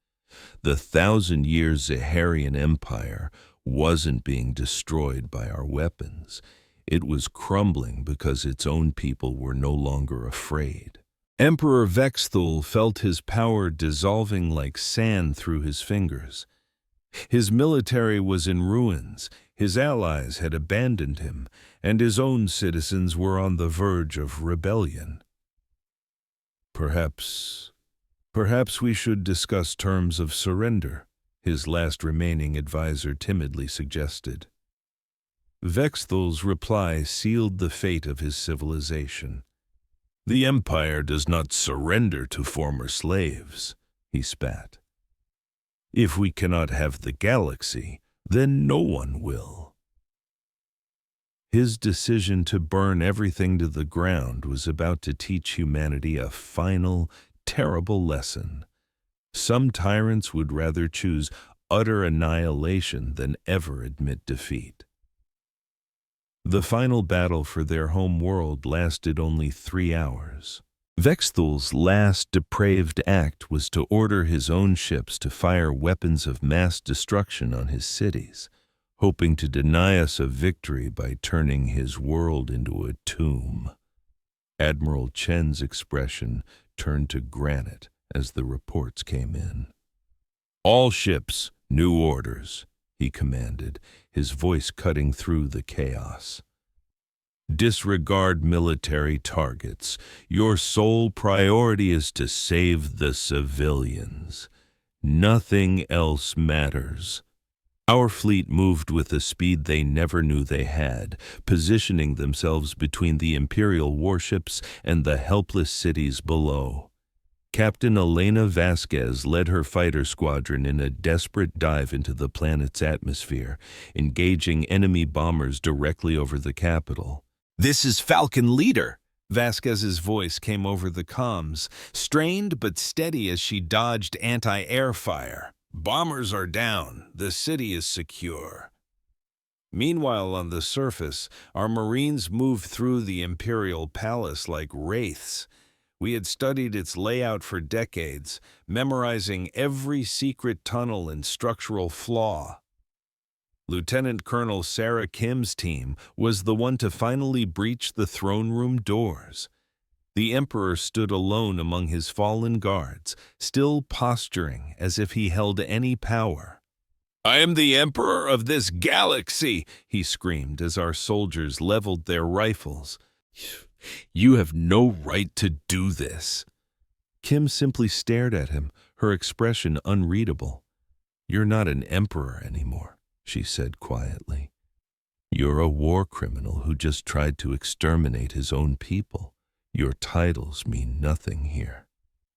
The 1,000-year Zaharian Empire wasn't being destroyed by our weapons. It was crumbling because its own people were no longer afraid. Emperor Vexthal felt his power dissolving like sand through his fingers. His military was in ruins, his allies had abandoned him, and his own citizens were on the verge of rebellion. Perhaps we should discuss terms of surrender," his last remaining advisor timidly suggested. Vexthal's reply sealed the fate of his civilization. "The Empire does not surrender to former slaves," he spat. "If we cannot have the galaxy, then no one will." His decision to burn everything to the ground was about to teach humanity a final, terrible lesson. Some tyrants would rather choose utter annihilation than ever admit defeat. The final battle for their home world lasted only 3 hours. Vexthal's last depraved act was to order his own ships to fire weapons of mass destruction on his cities, hoping to deny us a victory by turning his world into a tomb. Admiral Chen's expression turned to granite as the reports came in. "All ships, new orders," he commanded, his voice cutting through the chaos. "Disregard military targets. Your sole priority is to save the civilians. Nothing else matters." Our fleet moved with a speed they never knew they had, positioning themselves between the Imperial warships and the helpless cities below. Captain Elena Vasquez led her fighter squadron in a desperate dive into the planet's atmosphere, engaging enemy bombers directly over the capital. "This is Falcon Leader," Vasquez's voice came over the comms, strained but steady as she dodged anti-air fire. "Bombers are down. The city is secure." Meanwhile, on the surface, our Marines moved through the Imperial Palace like wraiths. We had studied its layout for decades, memorizing every secret tunnel and structural flaw. Lieutenant Colonel Sarah Kim's team was the one to finally breach the throne room doors. The Emperor stood alone among his fallen guards, still posturing as if he held any power. "I am the Emperor of this galaxy," he screamed as our soldiers leveled their rifles. "You have no right to do this." Kim simply stared at him, her expression unreadable. "You're not an emperor anymore," she said quietly. "You're a war criminal who just tried to exterminate his own people. Your titles mean nothing here."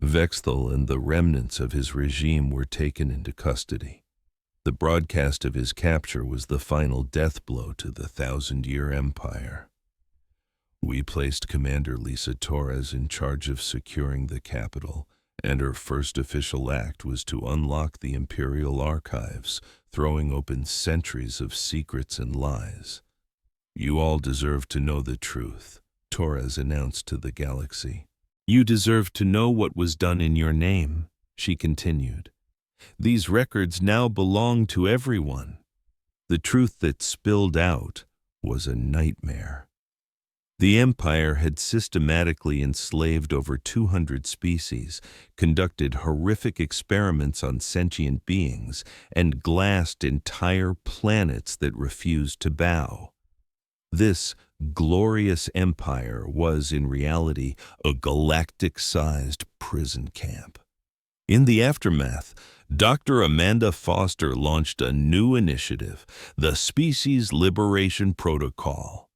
Vexthal and the remnants of his regime were taken into custody. The broadcast of his capture was the final death blow to the 1,000-year empire. We placed Commander Lisa Torres in charge of securing the capital, and her first official act was to unlock the Imperial archives, throwing open centuries of secrets and lies. "You all deserve to know the truth," Torres announced to the galaxy. "You deserve to know what was done in your name," she continued. "These records now belong to everyone." The truth that spilled out was a nightmare. The Empire had systematically enslaved over 200 species, conducted horrific experiments on sentient beings, and glassed entire planets that refused to bow. This glorious empire was, in reality, a galactic-sized prison camp. In the aftermath, Dr. Amanda Foster launched a new initiative, the Species Liberation Protocol.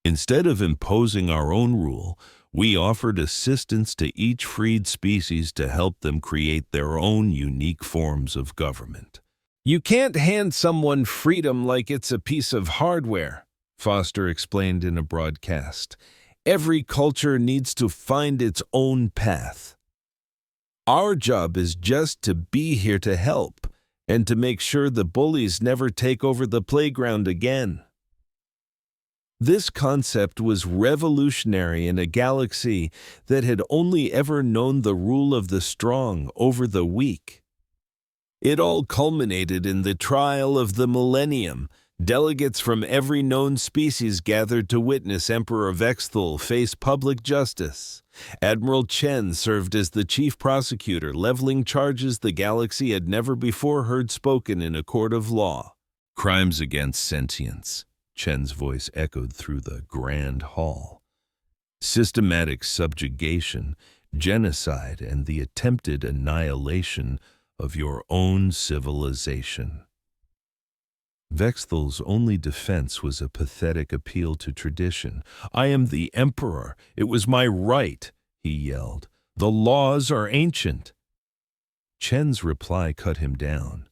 Instead of imposing our own rule, we offered assistance to each freed species to help them create their own unique forms of government. "You can't hand someone freedom like it's a piece of hardware," Foster explained in a broadcast. "Every culture needs to find its own path. Our job is just to be here to help and to make sure the bullies never take over the playground again." This concept was revolutionary in a galaxy that had only ever known the rule of the strong over the weak. It all culminated in the trial of the millennium. Delegates from every known species gathered to witness Emperor Vexthal face public justice. Admiral Chen served as the chief prosecutor, leveling charges the galaxy had never before heard spoken in a court of law. "Crimes against sentience," Chen's voice echoed through the grand hall. "Systematic subjugation, genocide, and the attempted annihilation of your own civilization." Vexthal's only defense was a pathetic appeal to tradition. "I am the emperor. It was my right," he yelled. "The laws are ancient." Chen's reply cut him down.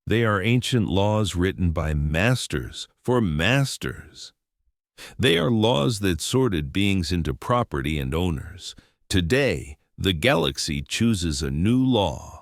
"They are ancient laws written by masters for masters. They are laws that sorted beings into property and owners. Today, the galaxy chooses a new law."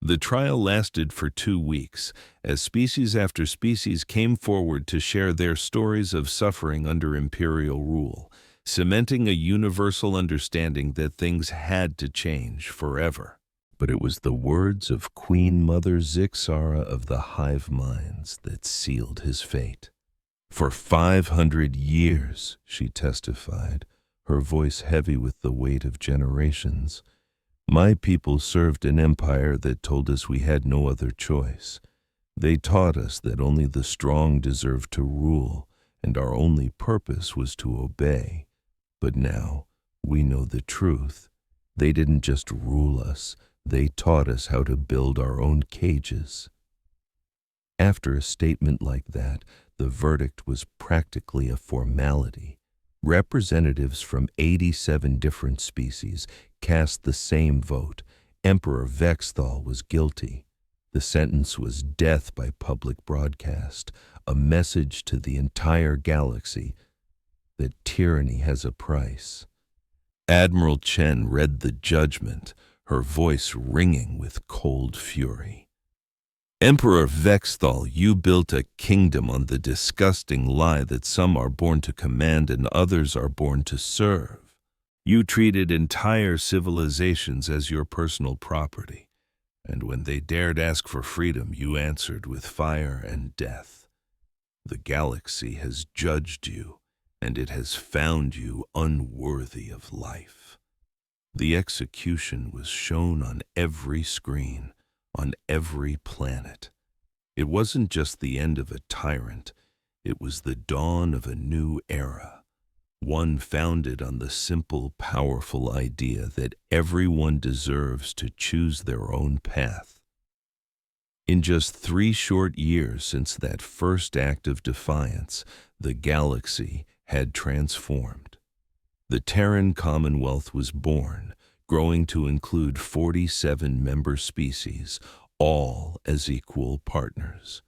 The trial lasted for 2 weeks, as species after species came forward to share their stories of suffering under imperial rule, cementing a universal understanding that things had to change forever. But it was the words of Queen Mother Zixara of the hive minds that sealed his fate. "For 500 years, she testified, her voice heavy with the weight of generations, "my people served an empire that told us we had no other choice. They taught us that only the strong deserved to rule, and our only purpose was to obey. But now we know the truth. They didn't just rule us, they taught us how to build our own cages." After a statement like that, the verdict was practically a formality. Representatives from 87 different species cast the same vote. Emperor Vexthal was guilty. The sentence was death by public broadcast, a message to the entire galaxy that tyranny has a price. Admiral Chen read the judgment, her voice ringing with cold fury. "Emperor Vexthal, you built a kingdom on the disgusting lie that some are born to command and others are born to serve. You treated entire civilizations as your personal property, and when they dared ask for freedom, you answered with fire and death. The galaxy has judged you, and it has found you unworthy of life." The execution was shown on every screen, on every planet. It wasn't just the end of a tyrant, it was the dawn of a new era. One founded on the simple, powerful idea that everyone deserves to choose their own path. In just 3 short years since that first act of defiance, the galaxy had transformed. The Terran Commonwealth was born, growing to include 47 member species, all as equal partners.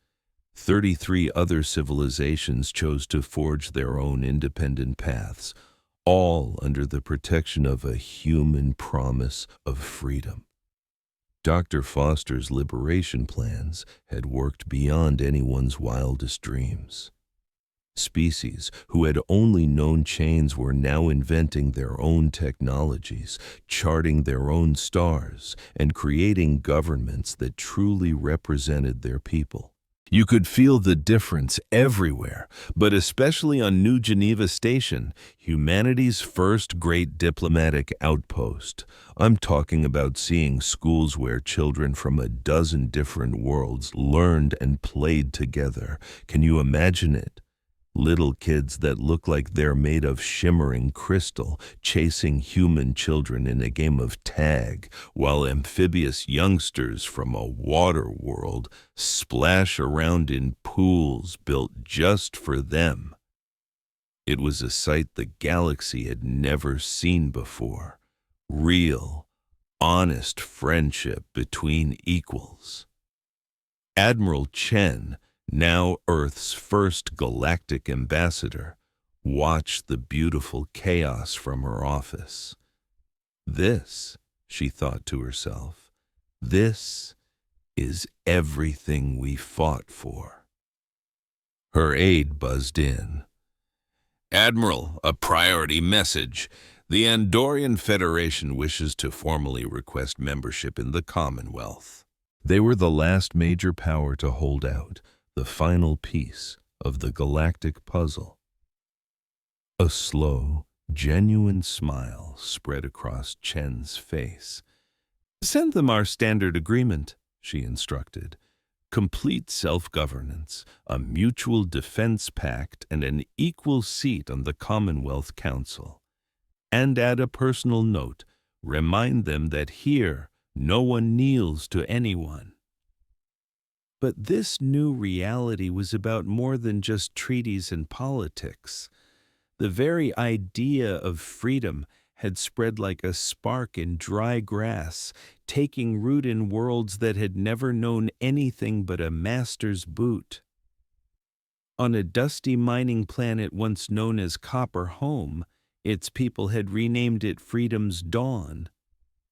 33 other civilizations chose to forge their own independent paths, all under the protection of a human promise of freedom. Dr. Foster's liberation plans had worked beyond anyone's wildest dreams. Species who had only known chains were now inventing their own technologies, charting their own stars, and creating governments that truly represented their people. You could feel the difference everywhere, but especially on New Geneva Station, humanity's first great diplomatic outpost. I'm talking about seeing schools where children from a dozen different worlds learned and played together. Can you imagine it? Little kids that look like they're made of shimmering crystal, chasing human children in a game of tag, while amphibious youngsters from a water world splash around in pools built just for them. It was a sight the galaxy had never seen before. Real, honest friendship between equals. Admiral Chen, now Earth's first galactic ambassador, watched the beautiful chaos from her office. This, she thought to herself, this is everything we fought for. Her aide buzzed in. Admiral, a priority message. The Andorian Federation wishes to formally request membership in the Commonwealth. They were the last major power to hold out, the final piece of the galactic puzzle. A slow, genuine smile spread across Chen's face. Send them our standard agreement, she instructed. Complete self-governance, a mutual defense pact, and an equal seat on the Commonwealth Council. And add a personal note. Remind them that here no one kneels to anyone. But this new reality was about more than just treaties and politics. The very idea of freedom had spread like a spark in dry grass, taking root in worlds that had never known anything but a master's boot. On a dusty mining planet once known as Copper Home, its people had renamed it Freedom's Dawn.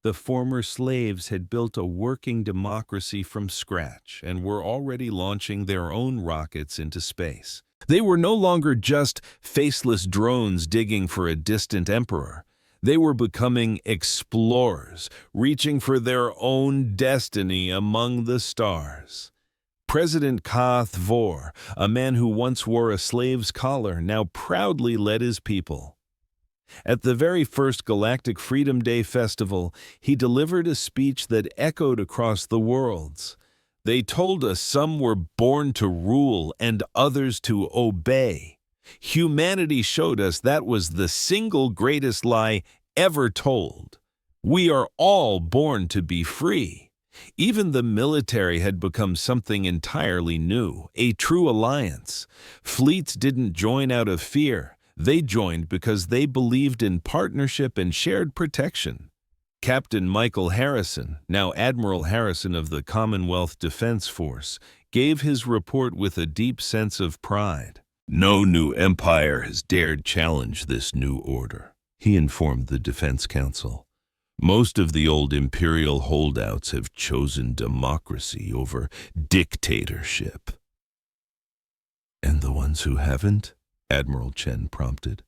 The former slaves had built a working democracy from scratch and were already launching their own rockets into space. They were no longer just faceless drones digging for a distant emperor. They were becoming explorers, reaching for their own destiny among the stars. President Ka Thvor, a man who once wore a slave's collar, now proudly led his people. At the very first Galactic Freedom Day festival, he delivered a speech that echoed across the worlds. They told us some were born to rule and others to obey. Humanity showed us that was the single greatest lie ever told. We are all born to be free. Even the military had become something entirely new, a true alliance. Fleets didn't join out of fear. They joined because they believed in partnership and shared protection. Captain Michael Harrison, now Admiral Harrison of the Commonwealth Defense Force, gave his report with a deep sense of pride. No new empire has dared challenge this new order, he informed the Defense Council. Most of the old imperial holdouts have chosen democracy over dictatorship. And the ones who haven't? Admiral Chen prompted.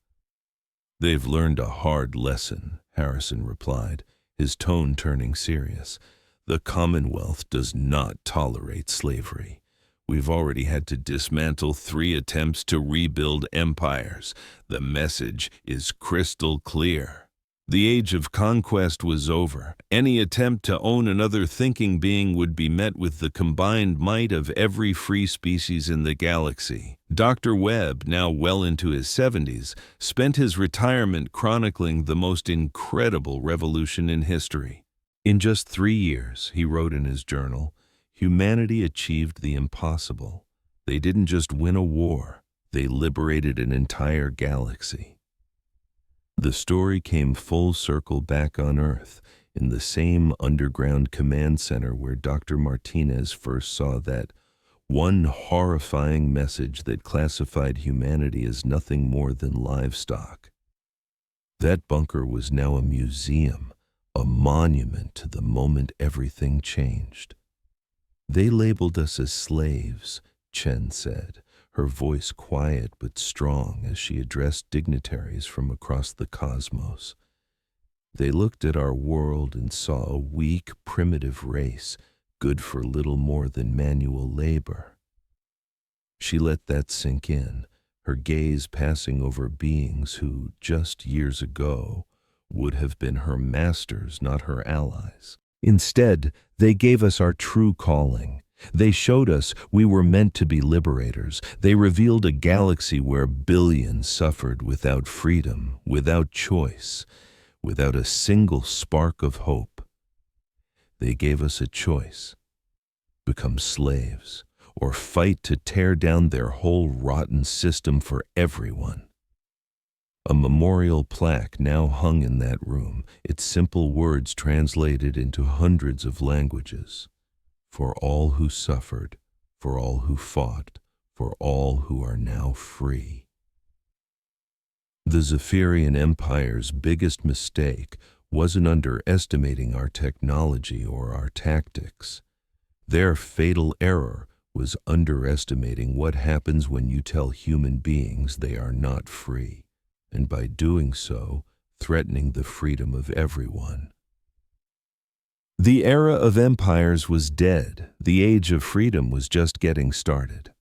They've learned a hard lesson, Harrison replied, his tone turning serious. The Commonwealth does not tolerate slavery. We've already had to dismantle 3 attempts to rebuild empires. The message is crystal clear. The age of conquest was over. Any attempt to own another thinking being would be met with the combined might of every free species in the galaxy. Dr. Webb, now well into his 70s, spent his retirement chronicling the most incredible revolution in history. In just 3 years, he wrote in his journal, humanity achieved the impossible. They didn't just win a war, they liberated an entire galaxy. The story came full circle back on Earth, in the same underground command center where Dr. Martinez first saw that one horrifying message that classified humanity as nothing more than livestock. That bunker was now a museum, a monument to the moment everything changed. They labeled us as slaves, Chen said, her voice quiet but strong as she addressed dignitaries from across the cosmos. They looked at our world and saw a weak, primitive race, good for little more than manual labor. She let that sink in, her gaze passing over beings who, just years ago, would have been her masters, not her allies. Instead, they gave us our true calling. They showed us we were meant to be liberators. They revealed a galaxy where billions suffered without freedom, without choice, without a single spark of hope. They gave us a choice: become slaves, or fight to tear down their whole rotten system for everyone. A memorial plaque now hung in that room, its simple words translated into hundreds of languages. For all who suffered, for all who fought, for all who are now free. The Zephyrian Empire's biggest mistake wasn't underestimating our technology or our tactics. Their fatal error was underestimating what happens when you tell human beings they are not free, and by doing so, threatening the freedom of everyone. The era of empires was dead. The age of freedom was just getting started.